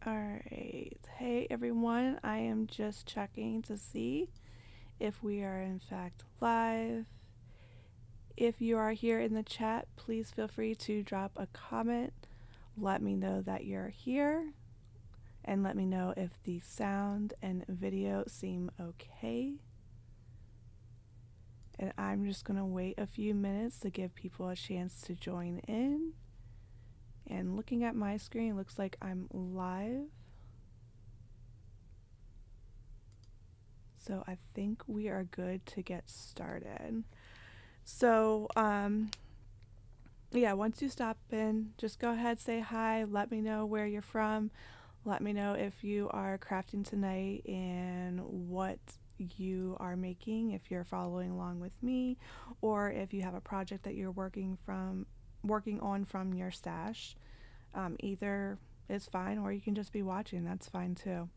Alright, hey everyone, I am just checking to see if we are in fact live. If you are here in the chat, please feel free to drop a comment. Let me know that you're here and let me know if the sound and video seem okay. And I'm just going to wait a few minutes to give people a chance to join in. And looking at my screen, it looks like I'm live. So I think we are good to get started. So, yeah, once you stop in, just go ahead, say hi, let me know where you're from, let me know if you are crafting tonight and what you are making, if you're following along with me, or if you have a project that you're working on from your stash. Either is fine, or you can just be watching, that's fine too.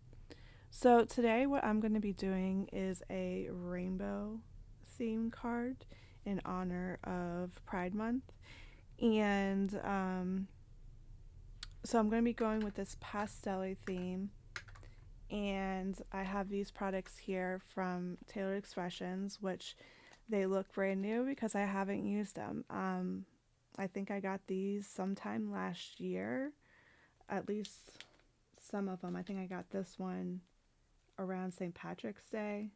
So today what I'm going to be doing is a rainbow theme card in honor of Pride Month. And so I'm going to be going with this pastel theme. And I have these products here from Tailored Expressions, which they look brand new because I haven't used them. I think I got these sometime last year, at least some of them. I think I got this one around St. Patrick's Day.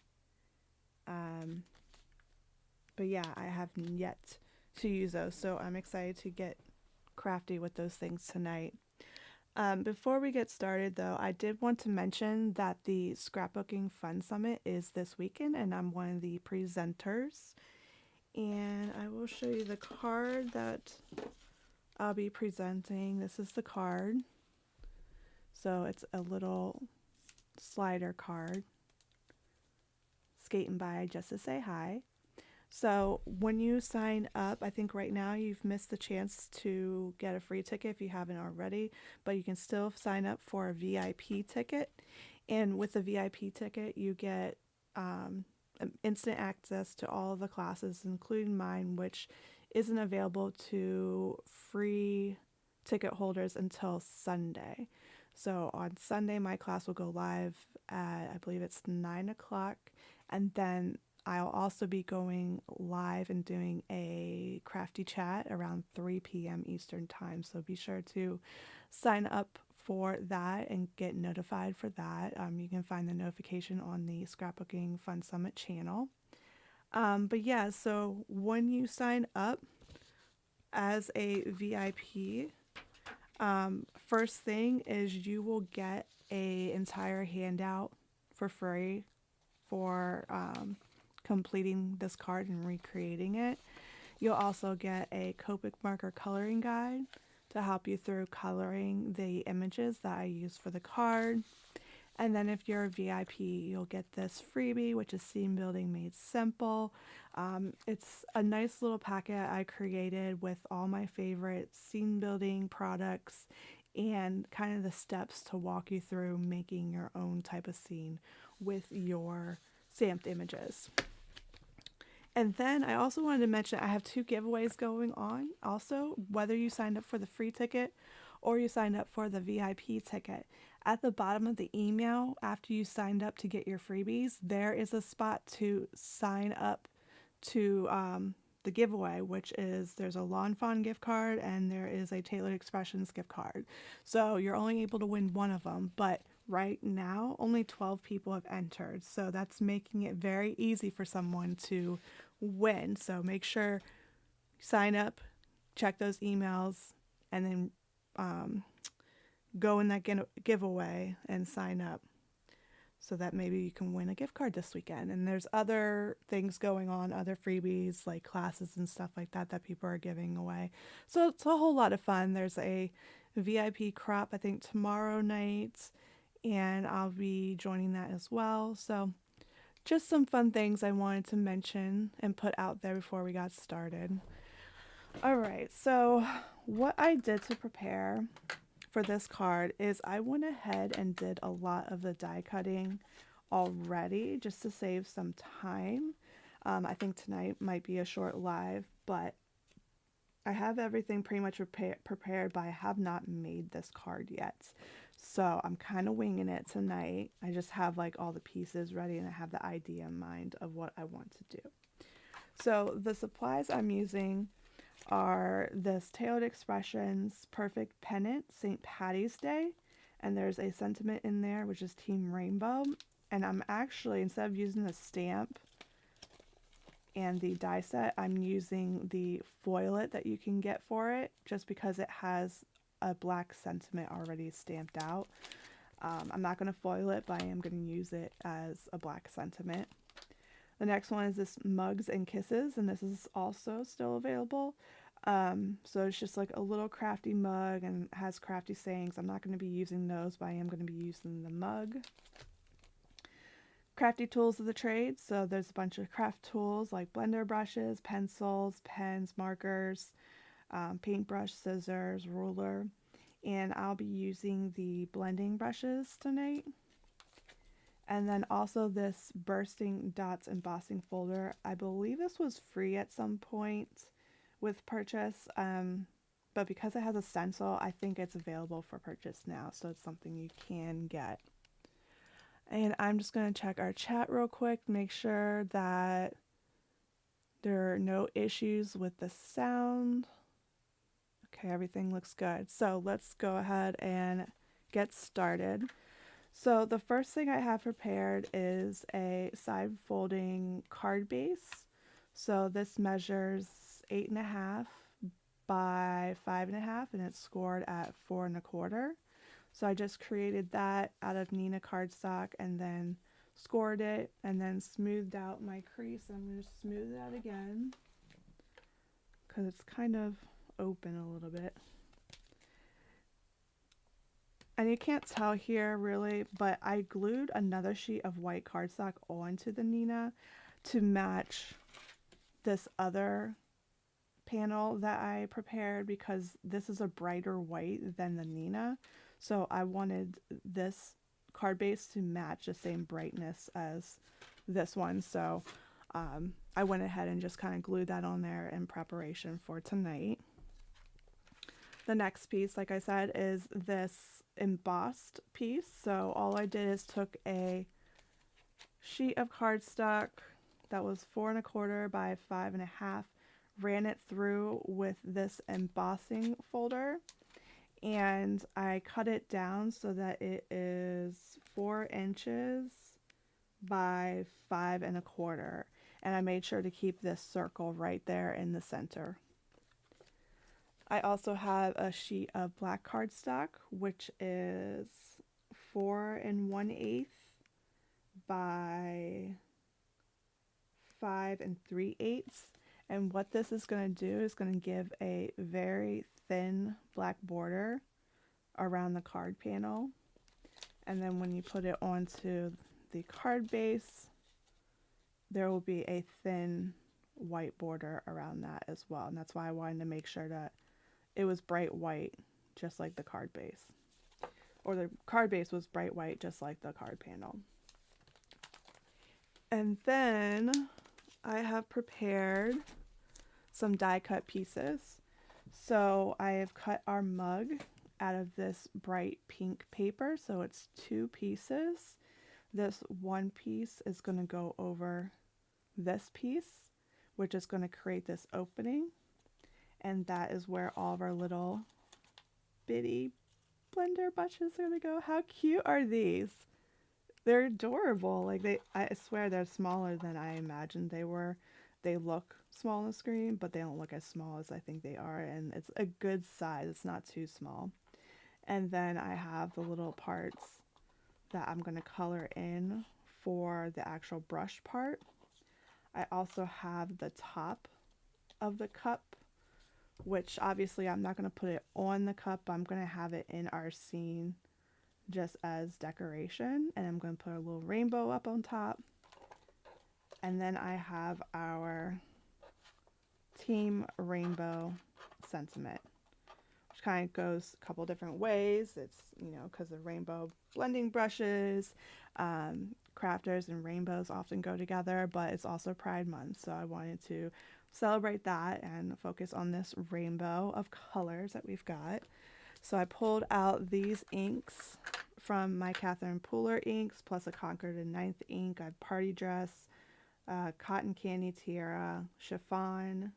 But yeah, I haven't yet to use those, so I'm excited to get crafty with those things tonight. Before we get started though, I did want to mention that the Scrapbooking Fun Summit is this weekend and I'm one of the presenters. And I will show you the card that I'll be presenting. This is the card. So it's a little slider card. Skating by just to say hi. So when you sign up, I think right now you've missed the chance to get a free ticket if you haven't already, but you can still sign up for a VIP ticket. And with the VIP ticket, you get instant access to all of the classes, including mine, which isn't available to free ticket holders until Sunday. So on Sunday, my class will go live at, I believe it's 9 o'clock, and then I'll also be going live and doing a crafty chat around 3 p.m. Eastern time. So be sure to sign up for that and get notified for that. You can find the notification on the Scrapbooking Fun Summit channel. But yeah, so when you sign up as a VIP, first thing is you will get an entire handout for free for completing this card and recreating it. You'll also get a Copic marker coloring guide to help you through coloring the images that I use for the card. And then if you're a VIP, you'll get this freebie, which is Scene Building Made Simple. It's a nice little packet I created with all my favorite scene building products and kind of the steps to walk you through making your own type of scene with your stamped images. And then I also wanted to mention I have 2 giveaways going on also, whether you signed up for the free ticket or you signed up for the VIP ticket. At the bottom of the email, after you signed up to get your freebies, there is a spot to sign up to the giveaway, which is there's a Lawn Fawn gift card and there is a Tailored Expressions gift card. So you're only able to win one of them, but right now only 12 people have entered. So that's making it very easy for someone to win. So make sure you sign up, check those emails, and then go in that giveaway and sign up so that maybe you can win a gift card this weekend. And there's other things going on, other freebies like classes and stuff like that that people are giving away. So it's a whole lot of fun. There's a VIP crop, I think, tomorrow night, and I'll be joining that as well. So just some fun things I wanted to mention and put out there before we got started. All right, so what I did to prepare for this card is I went ahead and did a lot of the die cutting already just to save some time. I think tonight might be a short live, but I have everything pretty much prepared, but I have not made this card yet. So I'm kind of winging it tonight. I just have like all the pieces ready and I have the idea in mind of what I want to do. So the supplies I'm using are this Tailored Expressions Perfect Pennant St. Patty's Day. And there's a sentiment in there, which is Team Rainbow. And I'm actually, instead of using the stamp and the die set, I'm using the foilet that you can get for it, just because it has a black sentiment already stamped out. I'm not going to foil it, but I am going to use it as a black sentiment. The next one is this Mugs and Kisses, and this is also still available. So it's just like a little crafty mug and has crafty sayings. I'm not going to be using those, but I am going to be using the mug. Crafty tools of the trade. So there's a bunch of craft tools like blender brushes, pencils, pens, markers, paintbrush, scissors, ruler. And I'll be using the blending brushes tonight. And then also this Bursting Dots embossing folder. I believe this was free at some point with purchase, but because it has a stencil, I think it's available for purchase now, so it's something you can get. And I'm just going to check our chat real quick, make sure that there are no issues with the sound. Okay, everything looks good. So let's go ahead and get started. So the first thing I have prepared is a side folding card base. So this measures 8.5 by 5.5 and it's scored at 4 1/4. So I just created that out of Nina cardstock and then scored it and then smoothed out my crease. I'm going to smooth it out again because it's kind of open a little bit. And you can't tell here really, but I glued another sheet of white cardstock onto the Nina to match this other panel that I prepared because this is a brighter white than the Nina. So I wanted this card base to match the same brightness as this one. So I went ahead and just kind of glued that on there in preparation for tonight. The next piece, like I said, is this embossed piece. So all I did is took a sheet of cardstock that was 4 1/4 by 5.5, ran it through with this embossing folder, and I cut it down so that it is 4 inches by 5 1/4, and I made sure to keep this circle right there in the center. I also have a sheet of black cardstock, which is 4 1/8 by 5 3/8. And what this is going to do is going to give a very thin black border around the card panel. And then when you put it onto the card base, there will be a thin white border around that as well. And that's why I wanted to make sure that it was bright white, just like the card base. Or the card base was bright white, just like the card panel. And then I have prepared some die cut pieces. So I have cut our mug out of this bright pink paper. So it's 2 pieces. This one piece is going to go over this piece, which is going to create this opening. And that is where all of our little bitty blender brushes are going to go. How cute are these? They're adorable. Like I swear they're smaller than I imagined they were. They look small on the screen, but they don't look as small as I think they are. And it's a good size. It's not too small. And then I have the little parts that I'm going to color in for the actual brush part. I also have the top of the cup, which obviously I'm not going to put it on the cup. I'm going to have it in our scene just as decoration, and I'm going to put a little rainbow up on top. And then I have our Team Rainbow sentiment, which kind of goes a couple different ways. It's, you know, because of rainbow blending brushes, crafters and rainbows often go together, but it's also Pride Month, so I wanted to celebrate that and focus on this rainbow of colors that we've got. So I pulled out these inks from my Catherine Pooler inks, plus a Concord and Ninth ink. I have Party Dress, Cotton Candy Tiara, Chiffon.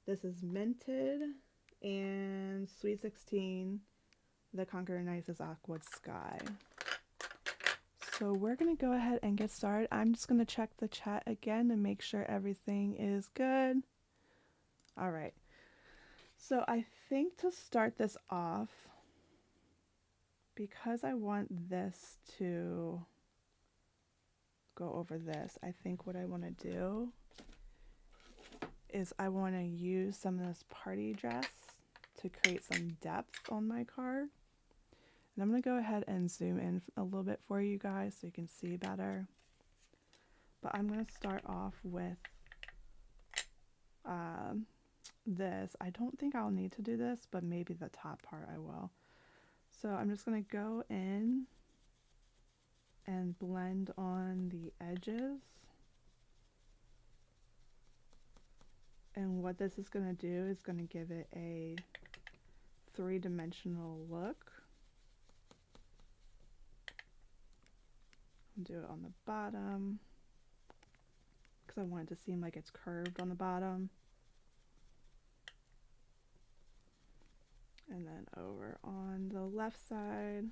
This is Minted, and Sweet 16. The Concord and Ninth is Aqua Sky. So we're going to go ahead and get started. I'm just going to check the chat again to make sure everything is good. All right. So I think to start this off, because I want this to go over this, I think what I want to do is I want to use some of this Party Dress to create some depth on my card. And I'm going to go ahead and zoom in a little bit for you guys so you can see better. But I'm going to start off with this. I don't think I'll need to do this, but maybe the top part I will. So I'm just going to go in and blend on the edges. And what this is going to do is going to give it a three-dimensional look. Do it on the bottom because I want it to seem like it's curved on the bottom. And then over on the left side.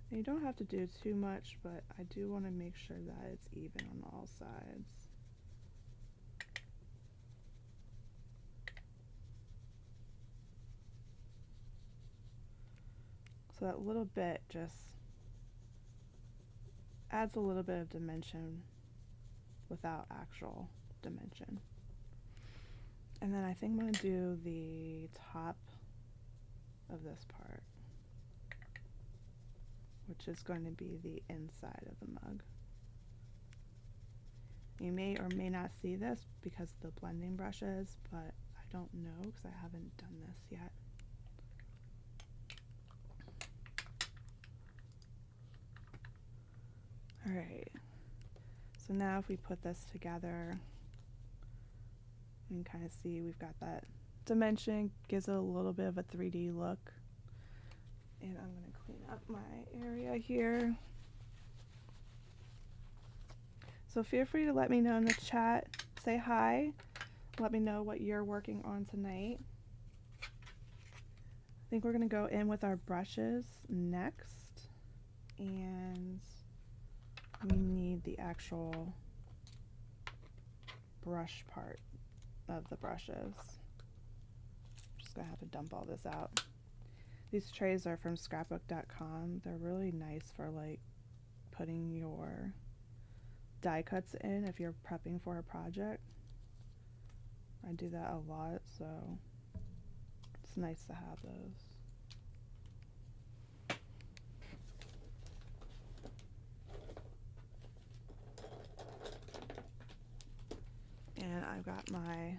And you don't have to do too much, but I do want to make sure that it's even on all sides. So that little bit just adds a little bit of dimension without actual dimension. And then I think I'm going to do the top of this part, which is going to be the inside of the mug. You may or may not see this because of the blending brushes, but I don't know because I haven't done this yet. All right, so now if we put this together, you can kind of see we've got that dimension, gives it a little bit of a 3D look. And I'm going to clean up my area here. So feel free to let me know in the chat, say hi, let me know what you're working on tonight. I think we're going to go in with our brushes next, and we need the actual brush part of the brushes. I'm just going to have to dump all this out. These trays are from scrapbook.com. They're really nice for like putting your die cuts in if you're prepping for a project. I do that a lot, so it's nice to have those. And I've got my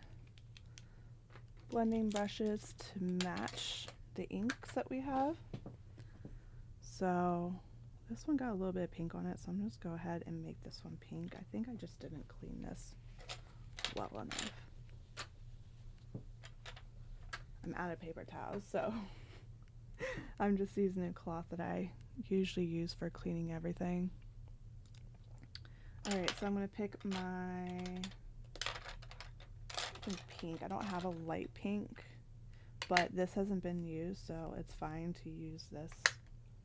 blending brushes to match the inks that we have. So this one got a little bit of pink on it, so I'm just go ahead and make this one pink. I think I just didn't clean this well enough. I'm out of paper towels, so I'm just using a cloth that I usually use for cleaning everything. Alright, so I'm going to pick my pink. I don't have a light pink, but this hasn't been used, so it's fine to use this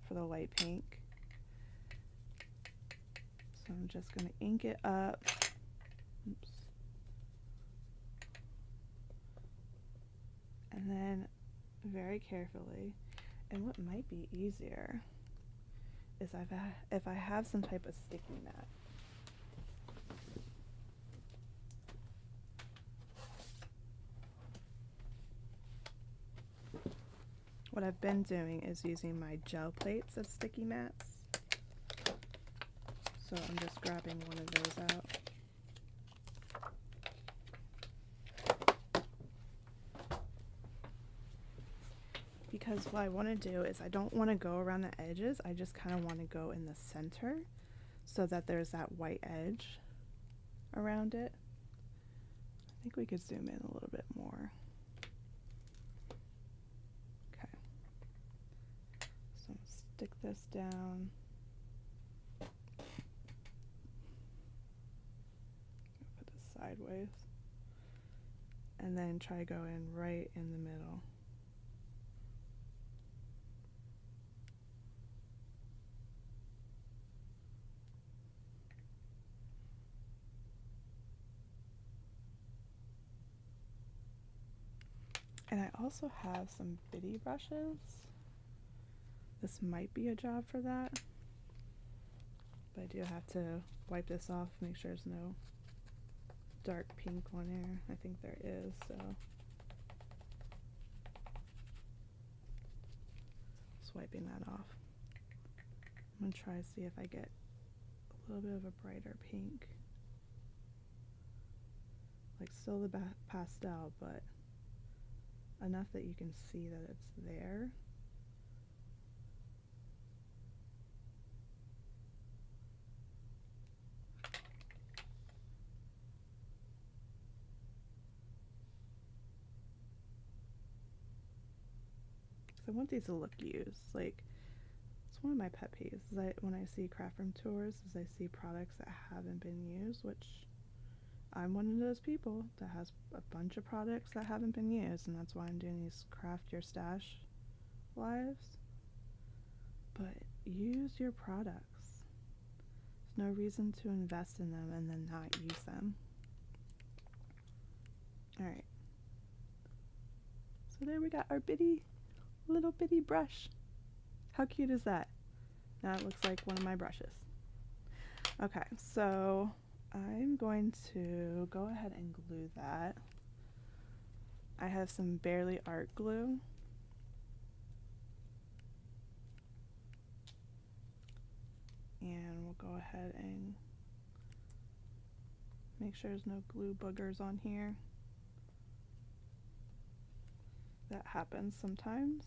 for the light pink. So I'm just going to ink it up. Oops. And then very carefully, and what might be easier is if I have some type of sticky mat. What I've been doing is using my gel plates as sticky mats. So I'm just grabbing one of those out. Because what I want to do is I don't want to go around the edges, I just kind of want to go in the center so that there's that white edge around it. I think we could zoom in a little bit more. Okay. So stick this down. Put this sideways. And then try to go in right in the middle. And I also have some bitty brushes. This might be a job for that. But I do have to wipe this off, make sure there's no dark pink on here. I think there is, so. Just wiping that off. I'm gonna try to see if I get a little bit of a brighter pink. Like still the pastel, but enough that you can see that it's there. I want these to look used. Like, it's one of my pet peeves is when I see craft room tours is I see products that haven't been used, which I'm one of those people that has a bunch of products that haven't been used, and that's why I'm doing these craft your stash lives. But use your products. There's no reason to invest in them and then not use them. Alright. So there we got our little bitty brush. How cute is that? Now it looks like one of my brushes. Okay, so I'm going to go ahead and glue that. I have some Barely Art glue. And we'll go ahead and make sure there's no glue boogers on here. That happens sometimes.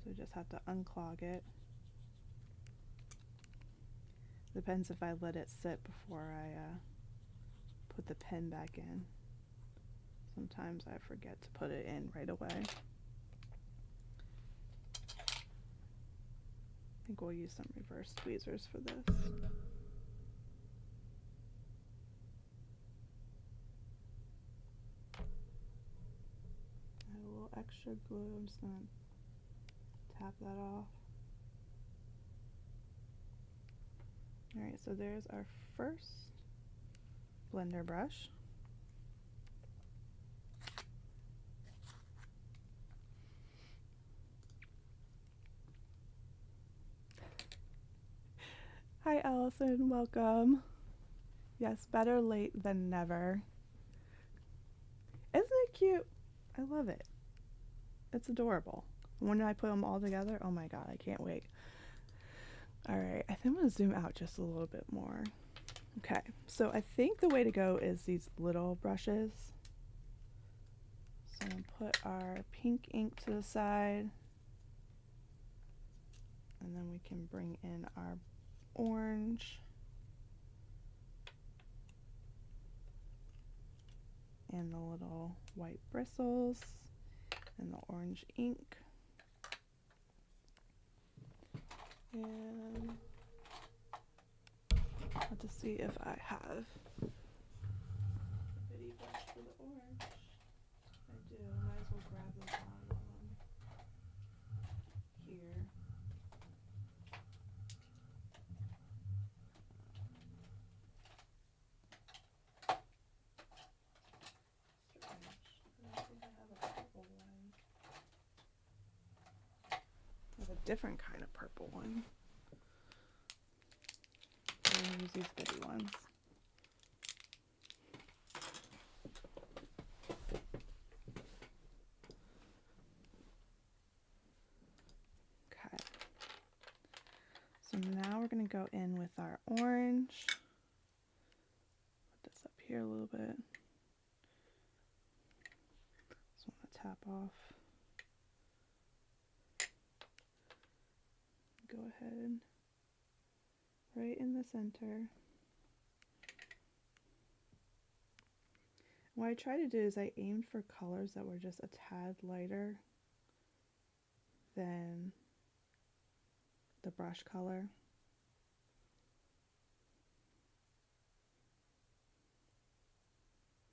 So we just have to unclog it. Depends if I let it sit before I put the pen back in. Sometimes I forget to put it in right away. I think we'll use some reverse tweezers for this. I have a little extra glue. I'm just going to tap that off. Alright, so there's our first blender brush. Hi Allison, welcome. Yes, better late than never. Isn't it cute? I love it. It's adorable. When I put them all together, oh my god, I can't wait. Alright, I think I'm going to zoom out just a little bit more. Okay, so I think the way to go is these little brushes. So I'm going to put our pink ink to the side. And then we can bring in our orange. And the little white bristles. And the orange ink. And I'll have to see if I have a bitty brush for the orange. I do. Might as well grab this one while I'm here. I don't think I have a purple one. I have a different kind of purple one. I'm going to use these bitty ones. Okay. So now we're going to go in with our orange. Put this up here a little bit. Just want to tap off. Go ahead. Right in the center. What I try to do is I aimed for colors that were just a tad lighter than the brush color.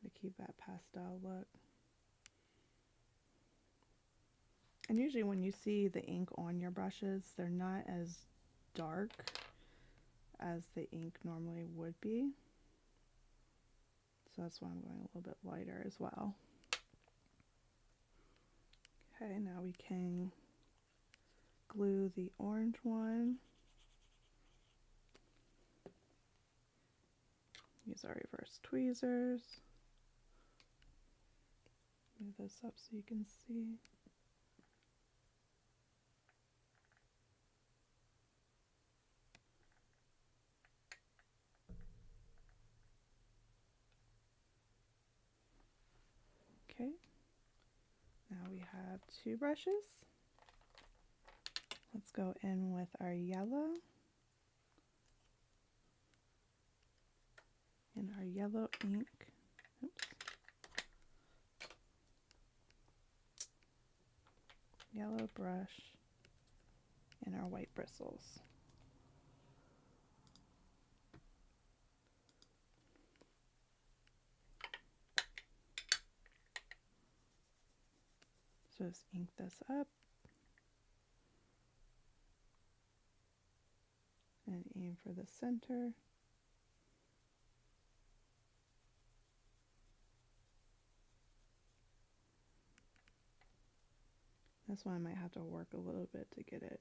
To keep that pastel look. And usually when you see the ink on your brushes, they're not as dark as the ink normally would be. So that's why I'm going a little bit lighter as well. Okay, now we can glue the orange one. Use our reverse tweezers. Move this up so you can see. Okay, now we have two brushes. Let's go in with our yellow and our yellow ink. Oops. Yellow brush and our white bristles. So just ink this up and aim for the center. This one I might have to work a little bit to get it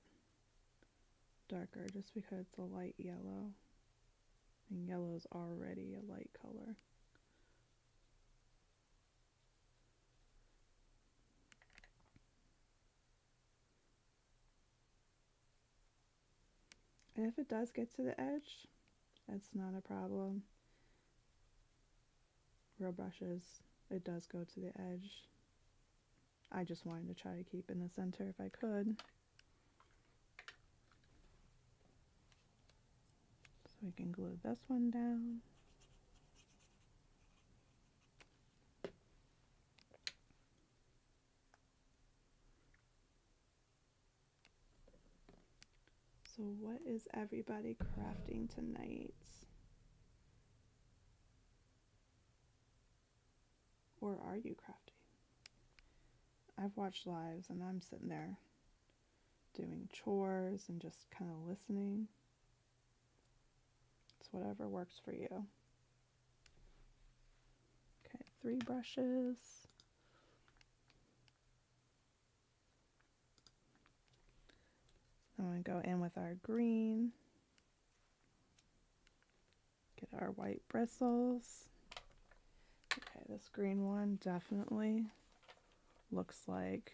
darker just because it's a light yellow. And yellow is already a light color. And if it does get to the edge, that's not a problem. Real brushes, it does go to the edge. I just wanted to try to keep in the center if I could. So we can glue this one down. So what is everybody crafting tonight? Or are you crafting? I've watched lives and I'm sitting there doing chores and just kind of listening. It's whatever works for you. Okay, 3 brushes. I'm going to go in with our green. Get our white bristles. Okay, this green one definitely looks like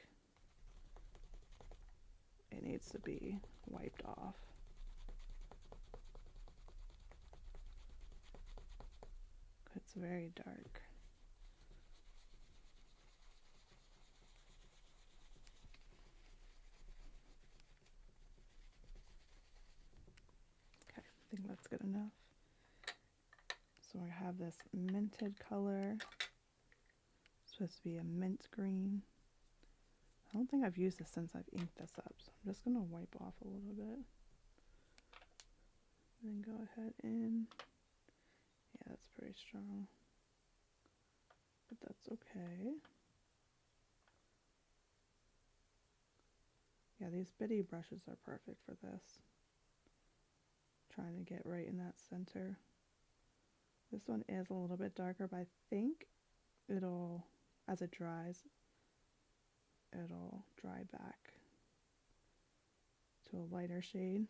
it needs to be wiped off. It's very dark. Okay, I think that's good enough. So we have this minted color. It's supposed to be a mint green. I don't think I've used this since I've inked this up, so I'm just going to wipe off a little bit. And then go ahead and, yeah, that's pretty strong, but that's okay. Yeah, these bitty brushes are perfect for this. Trying to get right in that center. This one is a little bit darker, but I think it'll, as it dries, it'll dry back to a lighter shade.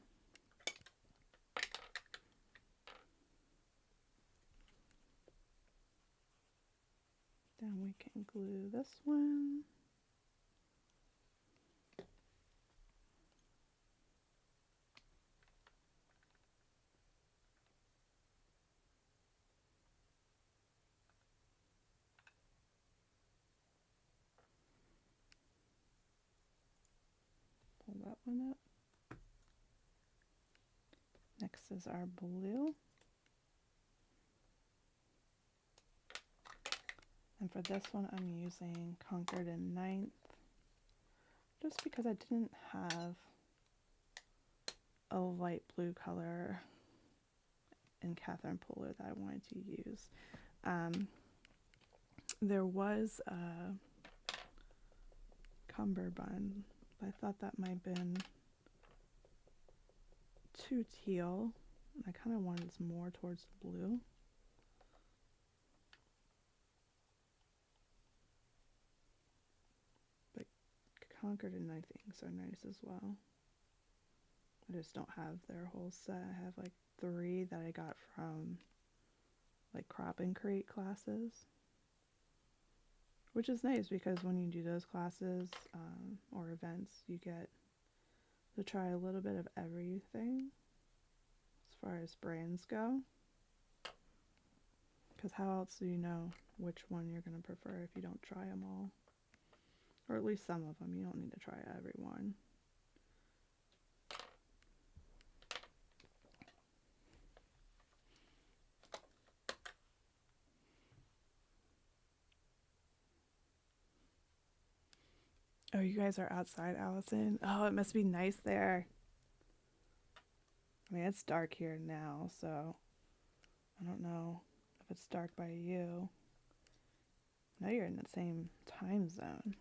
Then we can glue this one. Pull that one up. Next is our blue. for this one, I'm using Concord and Ninth, just because I didn't have a light blue color in Catherine Polar that I wanted to use. There was a cummerbund, but I thought that might have been too teal. I kind of wanted more towards the blue. But Concord and Ninth inks are nice as well. I just don't have their whole set. I have like 3 that I got from like crop and crate classes, which is nice because when you do those classes or events, you get to try a little bit of everything as far as brands go, because how else do you know which one you're going to prefer if you don't try them all, or at least some of them. You don't need to try every one. Oh, you guys are outside, Allison? Oh, it must be nice there. I mean, it's dark here now, so I don't know if it's dark by you. I know you're in the same time zone,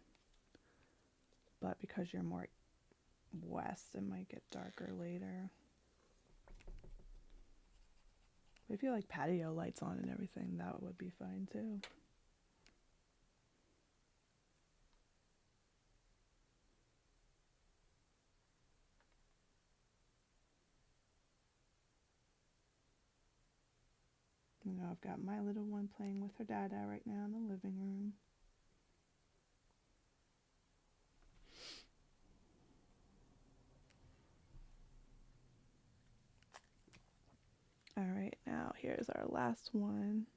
but because you're more west, it might get darker later. If you like patio lights on and everything, that would be fine too. You know, I've got my little one playing with her dada right now in the living room. All right, now here's our last one.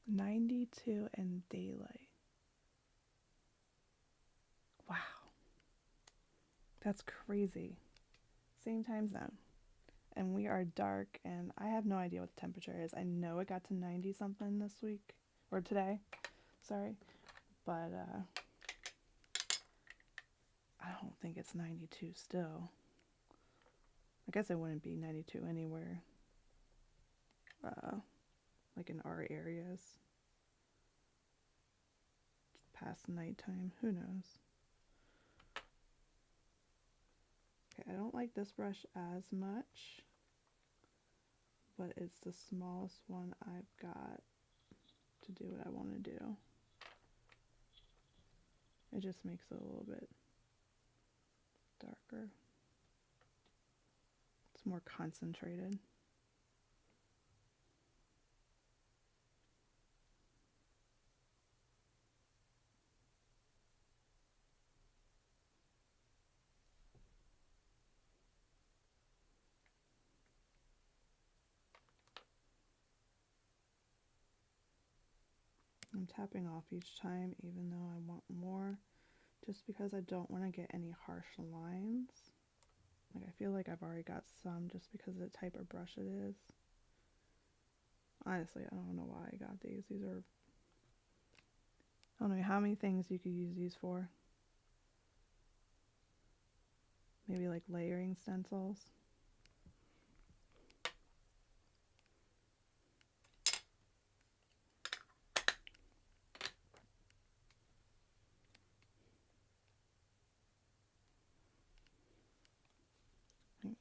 92 and daylight. Wow. That's crazy. Same time zone. And we are dark, and I have no idea what the temperature is. I know it got to 90 something this week, or today, sorry, but I don't think it's 92 still. I guess it wouldn't be 92 anywhere, like in our areas. Past nighttime, who knows? Okay, I don't like this brush as much, but it's the smallest one I've got to do what I want to do. It just makes it a little bit darker. It's more concentrated. I'm tapping off each time, even though I want more, just because I don't want to get any harsh lines. Like, I feel like I've already got some just because of the type of brush it is. Honestly, I don't know why I got these. These are, I don't know how many things you could use these for. Maybe like layering stencils.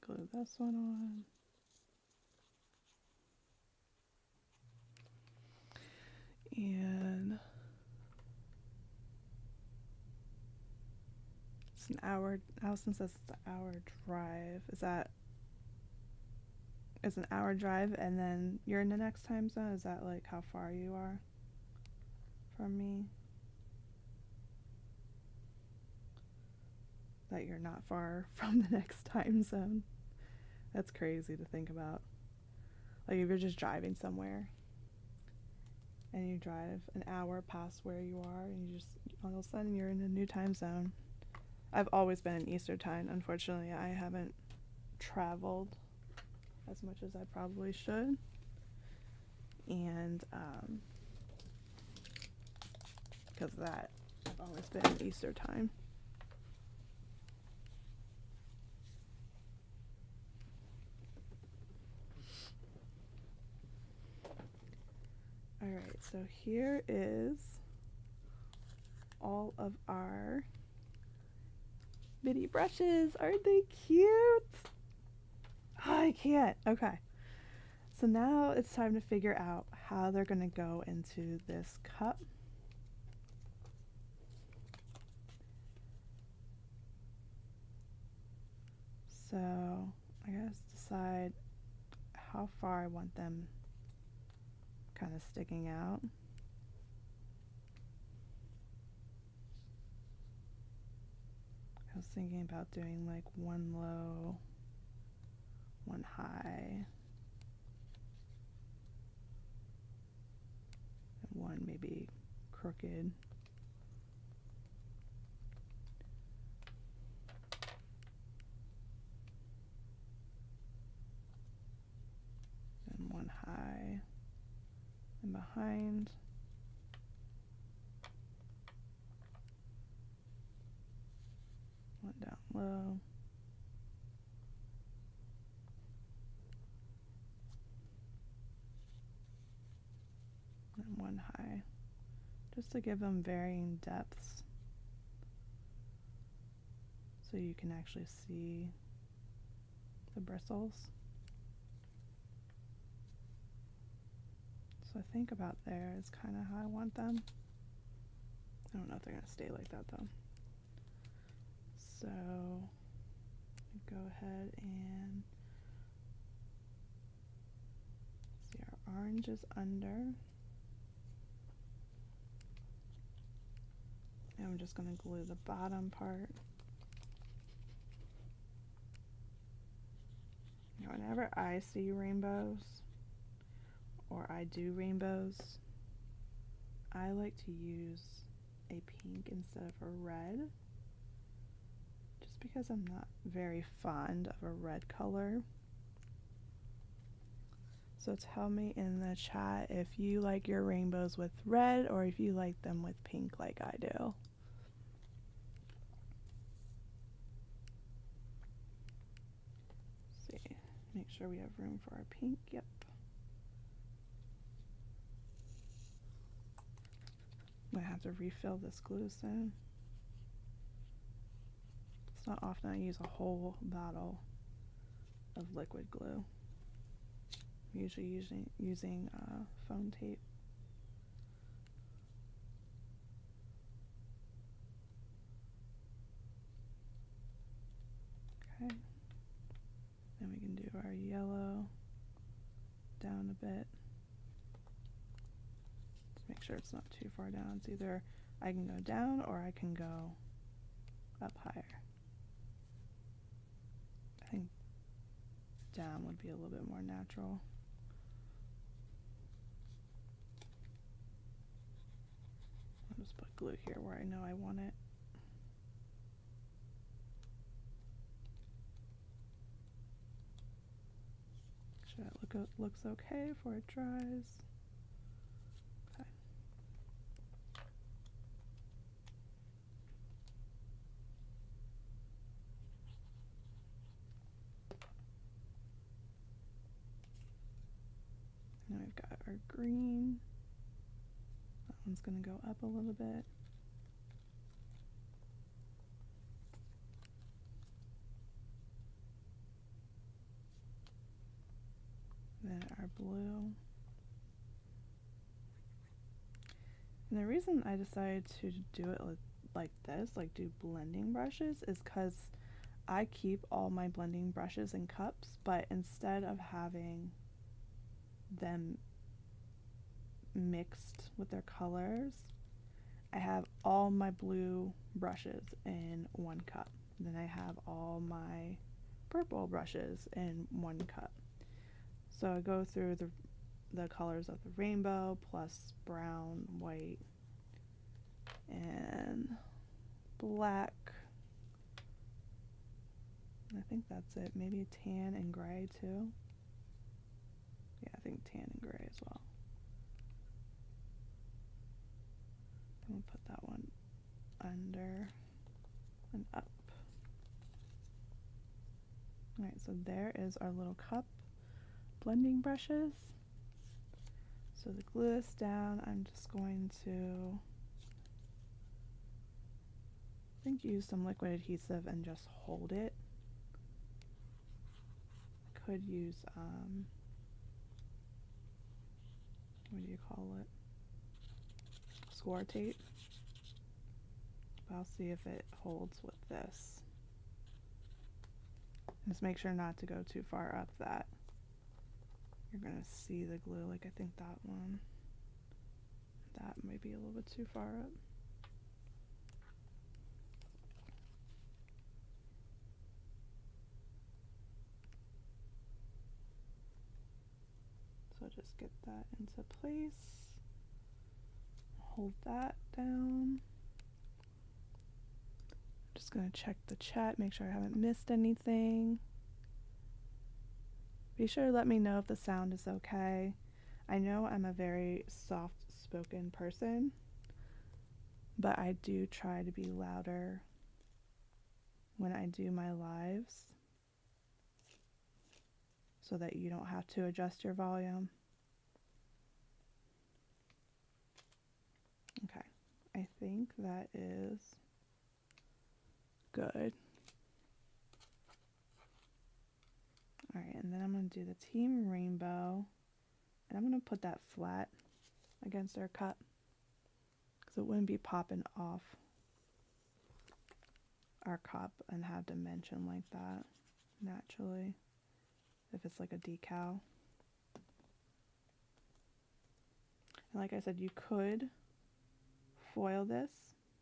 Glue this one on. And it's an hour. Allison says it's an hour drive. It's an hour drive and then you're in the next time zone? Is that like how far you are from me? That you're not far from the next time zone. That's crazy to think about. Like, if you're just driving somewhere and you drive an hour past where you are and you just all of a sudden you're in a new time zone. I've always been in Eastern time. Unfortunately, I haven't traveled as much as I probably should. And because of that, I've always been Easter time. All right, so here is all of our mini brushes. Aren't they cute? Oh, I can't. Okay. So now it's time to figure out how they're going to go into this cup. So I gotta decide how far I want them kind of sticking out. I was thinking about doing like one low, one high, and one maybe crooked. And one high and behind. One down low. And one high. Just to give them varying depths so you can actually see the bristles. So I think about there is kind of how I want them. I don't know if they're going to stay like that though. So go ahead and see our orange is under. And I'm just going to glue the bottom part. Now, whenever I see rainbows or I do rainbows, I like to use a pink instead of a red, just because I'm not very fond of a red color. So tell me in the chat if you like your rainbows with red or if you like them with pink like I do. Let's see, make sure we have room for our pink. Yep. I'm gonna have to refill this glue soon. It's not often I use a whole bottle of liquid glue. I'm usually using foam tape. Okay. Then we can do our yellow down a bit. Just make sure it's not too far down. It's either I can go down or I can go up higher. I think down would be a little bit more natural. I'll just put glue here where I know I want it. Make sure that looks okay before it dries. Okay. Now we've got our green. That one's going to go up a little bit. Then our blue. And the reason I decided to do it like this, like do blending brushes, is because I keep all my blending brushes in cups, but instead of having them mixed with their colors, I have all my blue brushes in one cup. Then I have all my purple brushes in one cup. So I go through the colors of the rainbow plus brown, white, and black. I think that's it. Maybe tan and gray too. Yeah, I think tan and gray as well. put that one under and up. All right, so there is our little cup blending brushes. So to glue this down, I'm just going to, I think, use some liquid adhesive and just hold it. I could use, what do you call it? Score tape. But I'll see if it holds with this. Just make sure not to go too far up that you're going to see the glue. Like I think that one, that might be a little bit too far up. So just get that into place. Hold that down. Just going to check the chat, make sure I haven't missed anything. Be sure to let me know if the sound is okay. I know I'm a very soft-spoken person, but I do try to be louder when I do my lives so that you don't have to adjust your volume. Okay, I think that is good. All right, and then I'm going to do the Team Rainbow, and I'm going to put that flat against our cup because it wouldn't be popping off our cup and have dimension like that naturally if it's like a decal. And like I said, you could foil this.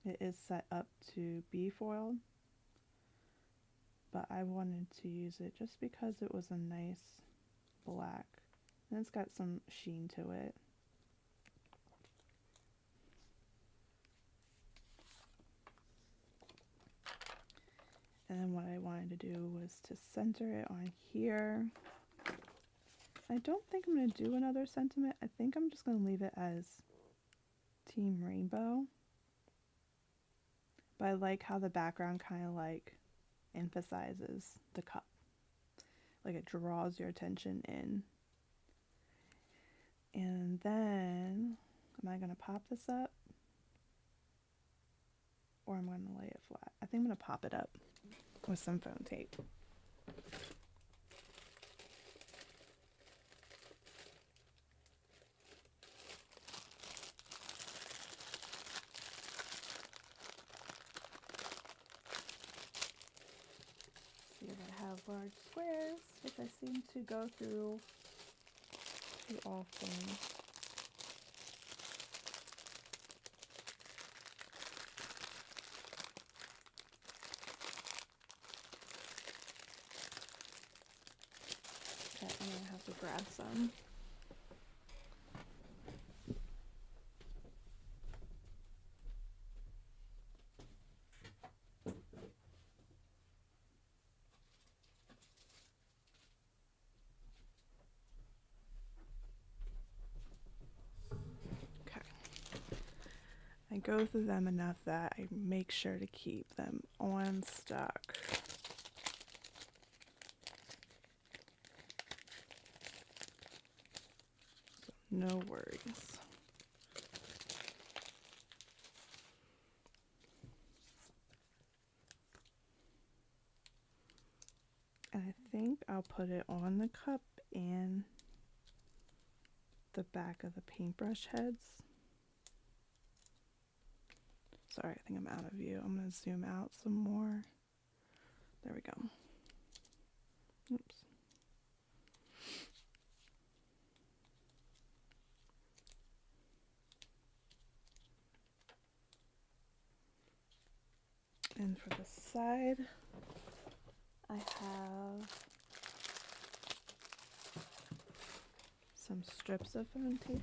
It is set up to be foiled, but I wanted to use it just because it was a nice black and it's got some sheen to it. And then what I wanted to do was to center it on here. I don't think I'm going to do another sentiment. I think I'm just going to leave it as Team Rainbow. But I like how the background kind of like emphasizes the cup. Like it draws your attention in. And then, am I going to pop this up? Or I'm going to lay it flat? I think I'm going to pop it up with some foam tape. See if I have large squares, which I seem to go through too often. Okay, I'm gonna have to grab some. I go through them enough that I make sure to keep them on stock. So no worries. And I think I'll put it on the cup and the back of the paintbrush heads. Sorry, I think I'm out of view. I'm going to zoom out some more. There we go. Oops. And for the side, I have some strips of foam tape.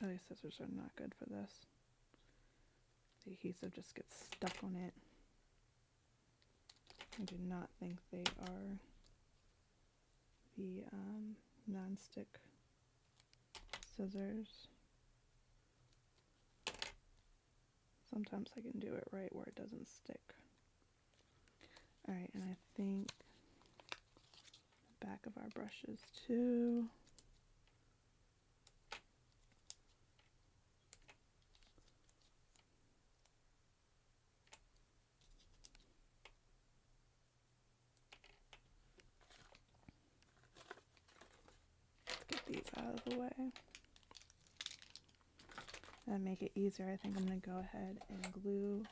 Oh, these scissors are not good for this. The adhesive just gets stuck on it. I do not think they are the non-stick scissors. Sometimes I can do it right where it doesn't stick. Alright, and I think the back of our brushes too. Let's get these out of the way. And make it easier, I think I'm going to go ahead and glue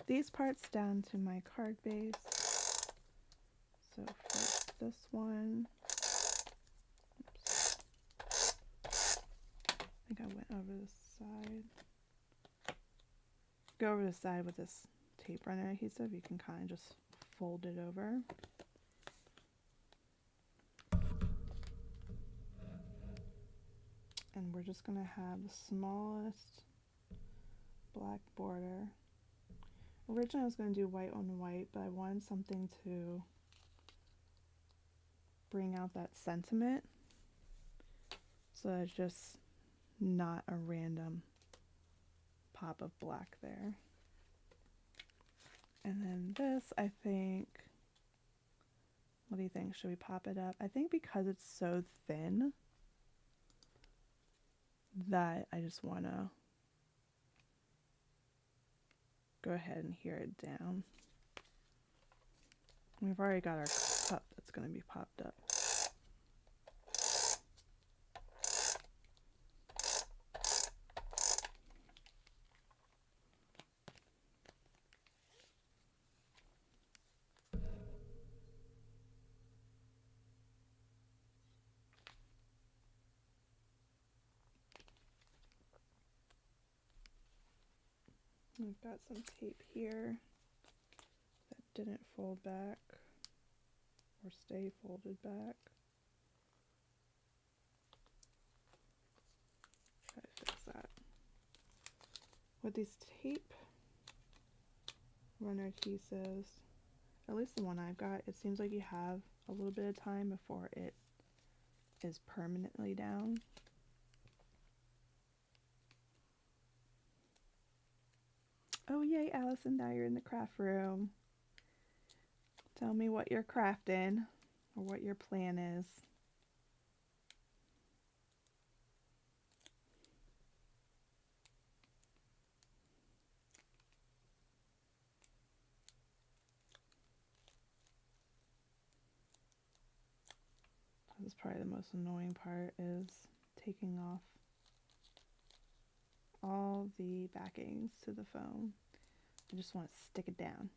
these parts down to my card base. So first this one. Oops. I think I went over the side. Go over the side with this tape runner adhesive. You can kind of just fold it over. And we're just going to have the smallest black border. Originally I was going to do white on white, but I wanted something to bring out that sentiment. So it's just not a random pop of black there. And then this, I think, what do you think? Should we pop it up? I think because it's so thin that I just want to go ahead and hear it down. We've already got our cup that's going to be popped up. I've got some tape here that didn't fold back or stay folded back. Try to fix that. With these tape runner adhesives, at least the one I've got, it seems like you have a little bit of time before it is permanently down. Oh yay, Allison, now you're in the craft room. Tell me what you're crafting or what your plan is. This is probably the most annoying part, is taking off all the backings to the foam. I just want to stick it down.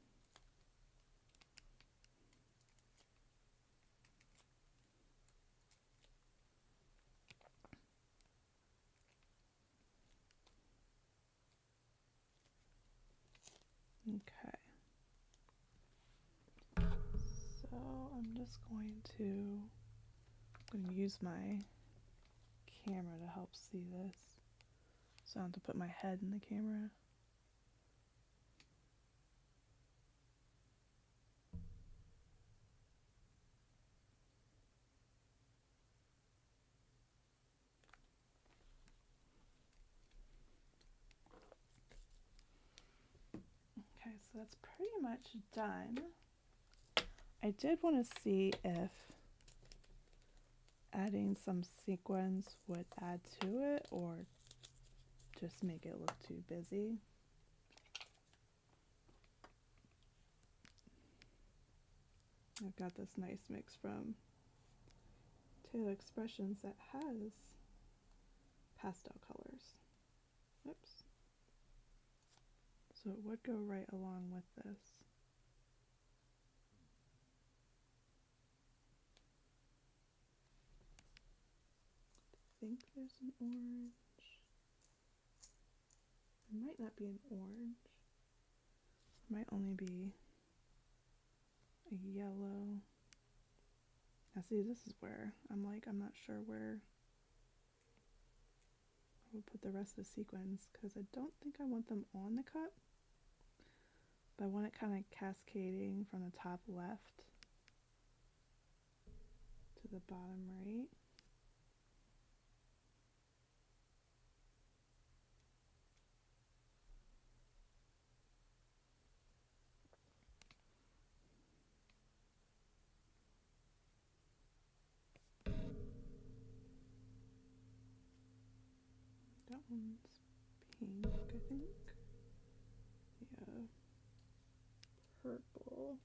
Okay. So I'm just going to use my camera to help see this. So I have to put my head in the camera. Okay, so that's pretty much done. I did want to see if adding some sequins would add to it or just make it look too busy. I've got this nice mix from Taylor Expressions that has pastel colors. Oops. So it would go right along with this. I think there's an orange. It might not be an orange. It might only be a yellow. Now see, this is where I'm like, I'm not sure where we'll put the rest of the sequins because I don't think I want them on the cup, but I want it kind of cascading from the top left to the bottom right. That one's pink, I think. Yeah. Purple.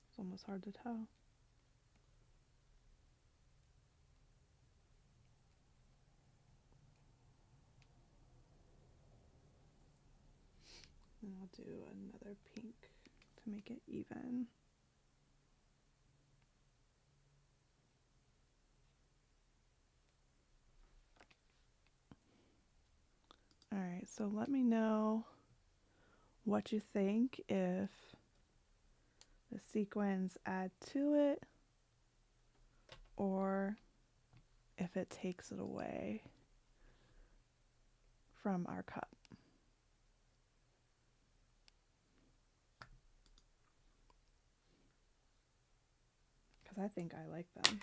It's almost hard to tell. And I'll do another pink to make it even. Alright, so let me know what you think, if the sequins add to it or if it takes it away from our cup. Because I think I like them.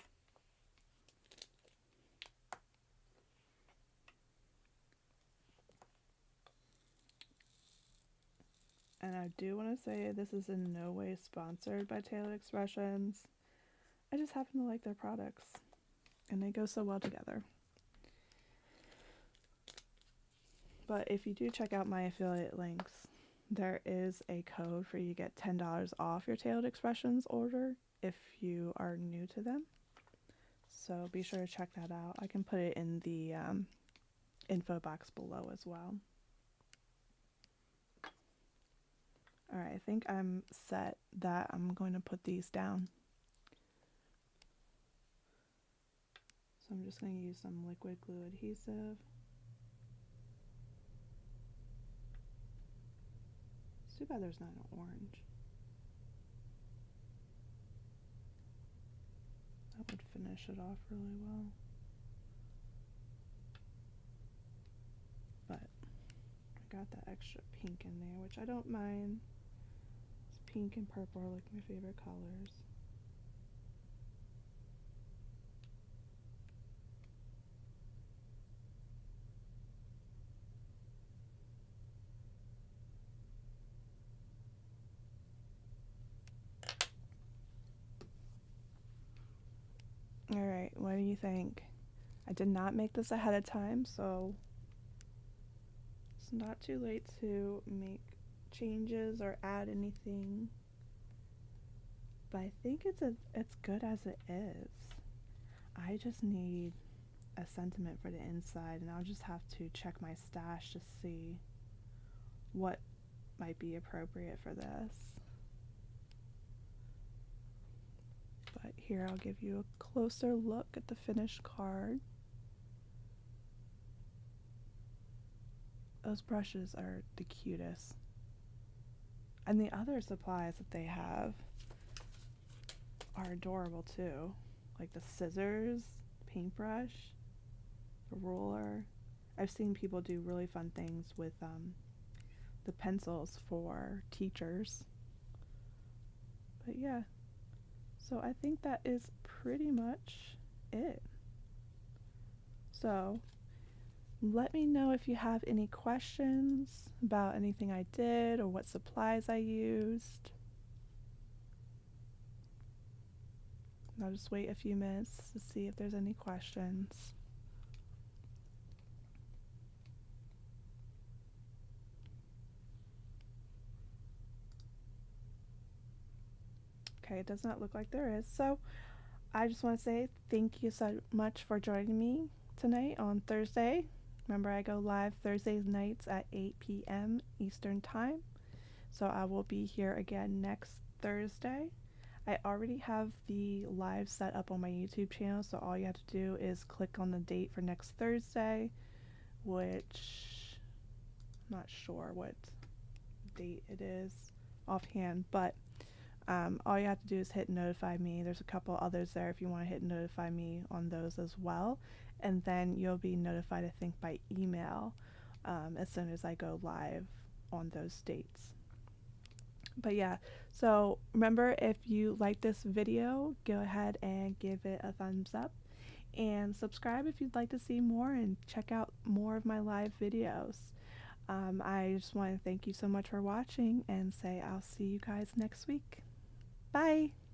And I do want to say this is in no way sponsored by Tailored Expressions. I just happen to like their products, and they go so well together. But if you do check out my affiliate links, there is a code for you to get $10 off your Tailored Expressions order if you are new to them. So be sure to check that out. I can put it in the info box below as well. Alright, I think I'm set that I'm going to put these down. So I'm just going to use some liquid glue adhesive. It's too bad there's not an orange. That would finish it off really well. But I got that extra pink in there, which I don't mind. Pink and purple are like my favorite colors. Alright, what do you think? I did not make this ahead of time, so it's not too late to make changes or add anything. But I think it's good as it is. I just need a sentiment for the inside, and I'll just have to check my stash to see what might be appropriate for this. But here I'll give you a closer look at the finished card. Those brushes are the cutest. And the other supplies that they have are adorable too. Like the scissors, paintbrush, the ruler. I've seen people do really fun things with the pencils for teachers. But yeah, so I think that is pretty much it. So let me know if you have any questions about anything I did or what supplies I used. I'll just wait a few minutes to see if there's any questions. Okay, it does not look like there is. So I just want to say thank you so much for joining me tonight on Thursday. Remember, I go live Thursdays nights at 8 p.m. Eastern Time. So I will be here again next Thursday. I already have the live set up on my YouTube channel, so all you have to do is click on the date for next Thursday, which I'm not sure what date it is offhand, but all you have to do is hit notify me. There's a couple others there if you want to hit notify me on those as well. and then you'll be notified, I think, by email as soon as I go live on those dates. But yeah, so remember, if you like this video, go ahead and give it a thumbs up and subscribe if you'd like to see more and check out more of my live videos. I just want to thank you so much for watching and say I'll see you guys next week. Bye!